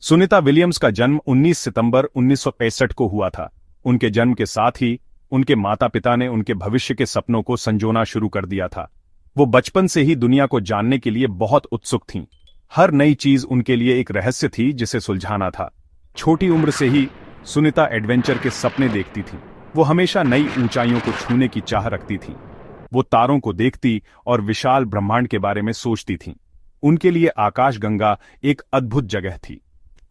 Sunita Williams का जन्म 19 सितंबर 1965 को हुआ था। उनके जन्म के साथ ही उनके माता पिता ने उनके भविष्य के सपनों को संजोना शुरू कर दिया था। वो बचपन से ही दुनिया को जानने के लिए बहुत उत्सुक थीं। हर नई चीज उनके लिए एक रहस्य थी जिसे सुलझाना था। छोटी उम्र से ही सुनीता एडवेंचर के सपने देखती थी। वो हमेशा नई ऊंचाइयों को छूने की चाह रखती थी। वो तारों को देखती और विशाल ब्रह्मांड के बारे में सोचती थीं। उनके लिए आकाशगंगा एक अद्भुत जगह थी।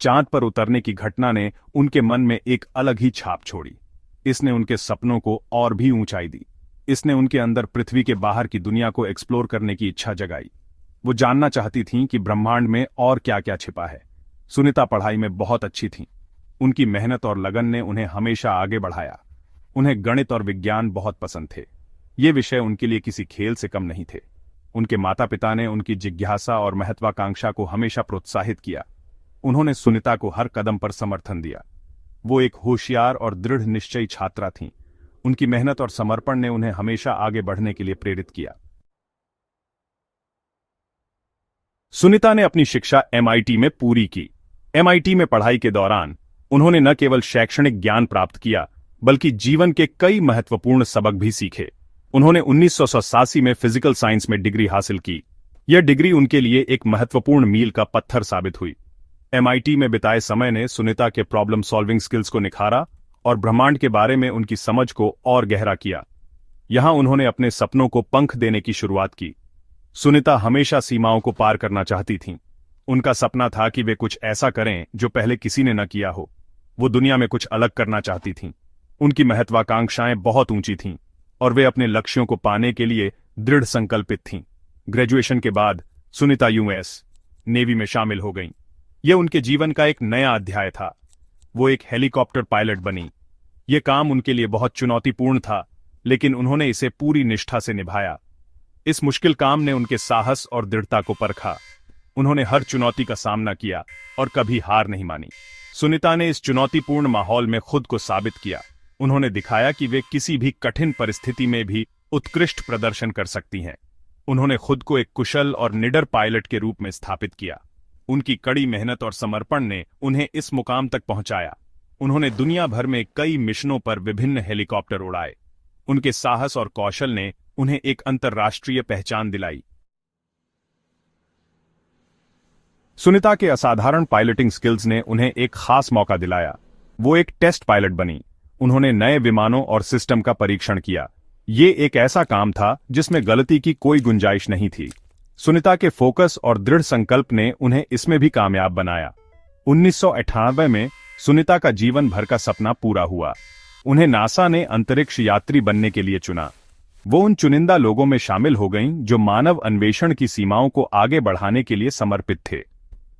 चांद पर उतरने की घटना ने उनके मन में एक अलग ही छाप छोड़ी। इसने उनके सपनों को और भी ऊंचाई दी। इसने उनके अंदर पृथ्वी के बाहर की दुनिया को एक्सप्लोर करने की इच्छा जगाई। वो जानना चाहती थीं कि ब्रह्मांड में और क्या क्या छिपा है। सुनीता पढ़ाई में बहुत अच्छी थीं। उनकी मेहनत और लगन ने उन्हें हमेशा आगे बढ़ाया। उन्हें गणित और विज्ञान बहुत पसंद थे। ये विषय उनके लिए किसी खेल से कम नहीं थे। उनके माता पिता ने उनकी जिज्ञासा और महत्वाकांक्षा को हमेशा प्रोत्साहित किया। उन्होंने सुनीता को हर कदम पर समर्थन दिया। वो एक होशियार और दृढ़ निश्चयी छात्रा थीं। उनकी मेहनत और समर्पण ने उन्हें हमेशा आगे बढ़ने के लिए प्रेरित किया। सुनीता ने अपनी शिक्षा MIT में पूरी की। MIT में पढ़ाई के दौरान उन्होंने न केवल शैक्षणिक ज्ञान प्राप्त किया, बल्कि जीवन के कई महत्वपूर्ण सबक भी सीखे। उन्होंने 1987 में फिजिकल साइंस में डिग्री हासिल की। यह डिग्री उनके लिए एक महत्वपूर्ण मील का पत्थर साबित हुई। MIT में बिताए समय ने सुनीता के प्रॉब्लम सॉल्विंग स्किल्स को निखारा और ब्रह्मांड के बारे में उनकी समझ को और गहरा किया। यहां उन्होंने अपने सपनों को पंख देने की शुरुआत की। सुनीता हमेशा सीमाओं को पार करना चाहती थीं। उनका सपना था कि वे कुछ ऐसा करें जो पहले किसी ने न किया हो। वो दुनिया में कुछ अलग करना चाहती थीं। उनकी महत्वाकांक्षाएं बहुत ऊंची थीं और वे अपने लक्ष्यों को पाने के लिए दृढ़ संकल्पित थीं। ग्रेजुएशन के बाद सुनीता US नेवी में शामिल हो गईं। यह उनके जीवन का एक नया अध्याय था। वो एक हेलीकॉप्टर पायलट बनी। यह काम उनके लिए बहुत चुनौतीपूर्ण था, लेकिन उन्होंने इसे पूरी निष्ठा से निभाया। इस मुश्किल काम ने उनके साहस और दृढ़ता को परखा। उन्होंने हर चुनौती का सामना किया और कभी हार नहीं मानी। सुनीता ने इस चुनौतीपूर्ण माहौल में खुद को साबित किया। उन्होंने दिखाया कि वे किसी भी कठिन परिस्थिति में भी उत्कृष्ट प्रदर्शन कर सकती हैं। उन्होंने खुद को एक कुशल और निडर पायलट के रूप में स्थापित किया। उनकी कड़ी मेहनत और समर्पण ने उन्हें इस मुकाम तक पहुंचाया। उन्होंने दुनिया भर में कई मिशनों पर विभिन्न हेलीकॉप्टर उड़ाए। उनके साहस और कौशल ने उन्हें एक अंतर्राष्ट्रीय पहचान दिलाई। सुनीता के असाधारण पायलटिंग स्किल्स ने उन्हें एक खास मौका दिलाया। वो एक टेस्ट पायलट बनी। उन्होंने नए विमानों और सिस्टम का परीक्षण किया। ये एक ऐसा काम था जिसमें गलती की कोई गुंजाइश नहीं थी। सुनीता के फोकस और दृढ़ संकल्प ने उन्हें इसमें भी कामयाब बनाया। 1998 में सुनीता का जीवन भर का सपना पूरा हुआ। उन्हें नासा ने अंतरिक्ष यात्री बनने के लिए चुना। वो उन चुनिंदा लोगों में शामिल हो गईं जो मानव अन्वेषण की सीमाओं को आगे बढ़ाने के लिए समर्पित थे।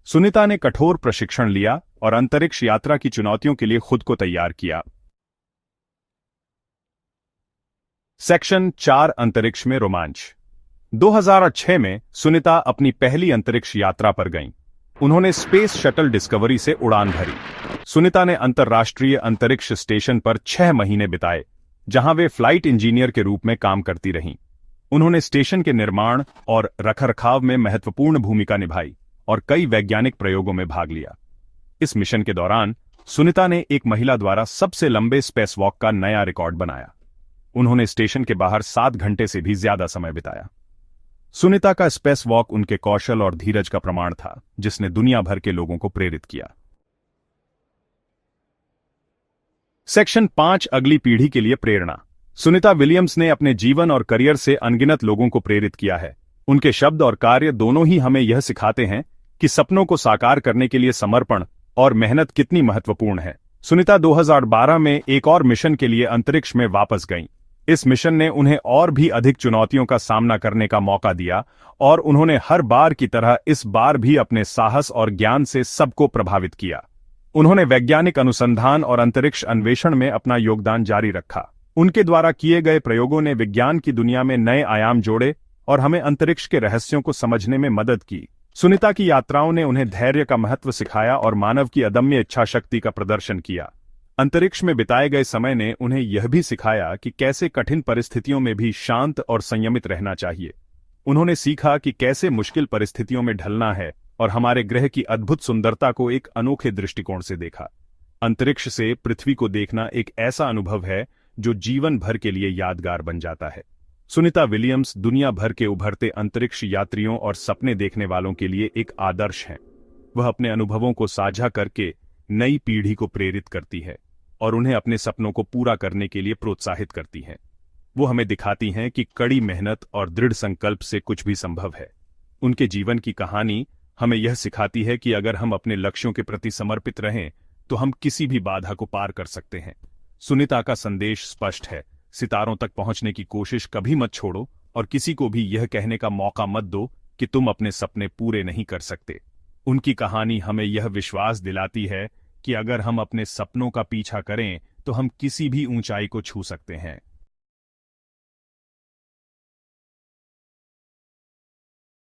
सुनीता ने कठोर प्रशिक्षण लिया और अंतरिक्ष यात्रा की चुनौतियों के लिए खुद को तैयार किया। सेक्शन 4 अंतरिक्ष में रोमांच। 2006 में सुनीता अपनी पहली अंतरिक्ष यात्रा पर गईं। उन्होंने स्पेस शटल डिस्कवरी से उड़ान भरी। सुनीता ने अंतर्राष्ट्रीय अंतरिक्ष स्टेशन पर 6 महीने बिताए, जहां वे फ्लाइट इंजीनियर के रूप में काम करती रहीं। उन्होंने स्टेशन के निर्माण और रखरखाव में महत्वपूर्ण भूमिका निभाई और कई वैज्ञानिक प्रयोगों में भाग लिया। इस मिशन के दौरान सुनीता ने एक महिला द्वारा सबसे लंबे स्पेस वॉक का नया रिकॉर्ड बनाया। उन्होंने स्टेशन के बाहर 7 घंटे से भी ज्यादा समय बिताया। सुनीता का स्पेस वॉक उनके कौशल और धीरज का प्रमाण था, जिसने दुनिया भर के लोगों को प्रेरित किया। सेक्शन 5 अगली पीढ़ी के लिए प्रेरणा। सुनीता विलियम्स ने अपने जीवन और करियर से अनगिनत लोगों को प्रेरित किया है। उनके शब्द और कार्य दोनों ही हमें यह सिखाते हैं कि सपनों को साकार करने के लिए समर्पण और मेहनत कितनी महत्वपूर्ण है। सुनीता 2012 में एक और मिशन के लिए अंतरिक्ष में वापस गईं। इस मिशन ने उन्हें और भी अधिक चुनौतियों का सामना करने का मौका दिया और उन्होंने हर बार की तरह इस बार भी अपने साहस और ज्ञान से सबको प्रभावित किया। उन्होंने वैज्ञानिक अनुसंधान और अंतरिक्ष अन्वेषण में अपना योगदान जारी रखा। उनके द्वारा किए गए प्रयोगों ने विज्ञान की दुनिया में नए आयाम जोड़े और हमें अंतरिक्ष के रहस्यों को समझने में मदद की। सुनीता की यात्राओं ने उन्हें धैर्य का महत्व सिखाया और मानव की अदम्य इच्छा शक्ति का प्रदर्शन किया। अंतरिक्ष में बिताए गए समय ने उन्हें यह भी सिखाया कि कैसे कठिन परिस्थितियों में भी शांत और संयमित रहना चाहिए। उन्होंने सीखा कि कैसे मुश्किल परिस्थितियों में ढलना है और हमारे ग्रह की अद्भुत सुंदरता को एक अनोखे दृष्टिकोण से देखा। अंतरिक्ष से पृथ्वी को देखना एक ऐसा अनुभव है जो जीवन भर के लिए यादगार बन जाता है। सुनीता विलियम्स दुनिया भर के उभरते अंतरिक्ष यात्रियों और सपने देखने वालों के लिए एक आदर्श हैं। वह अपने अनुभवों को साझा करके नई पीढ़ी को प्रेरित करती है और उन्हें अपने सपनों को पूरा करने के लिए प्रोत्साहित करती हैं। वो हमें दिखाती हैं कि कड़ी मेहनत और दृढ़ संकल्प से कुछ भी संभव है। उनके जीवन की कहानी हमें यह सिखाती है कि अगर हम अपने लक्ष्यों के प्रति समर्पित रहें तो हम किसी भी बाधा को पार कर सकते हैं। सुनीता का संदेश स्पष्ट है, सितारों तक पहुंचने की कोशिश कभी मत छोड़ो और किसी को भी यह कहने का मौका मत दो कि तुम अपने सपने पूरे नहीं कर सकते। उनकी कहानी हमें यह विश्वास दिलाती है कि अगर हम अपने सपनों का पीछा करें तो हम किसी भी ऊंचाई को छू सकते हैं।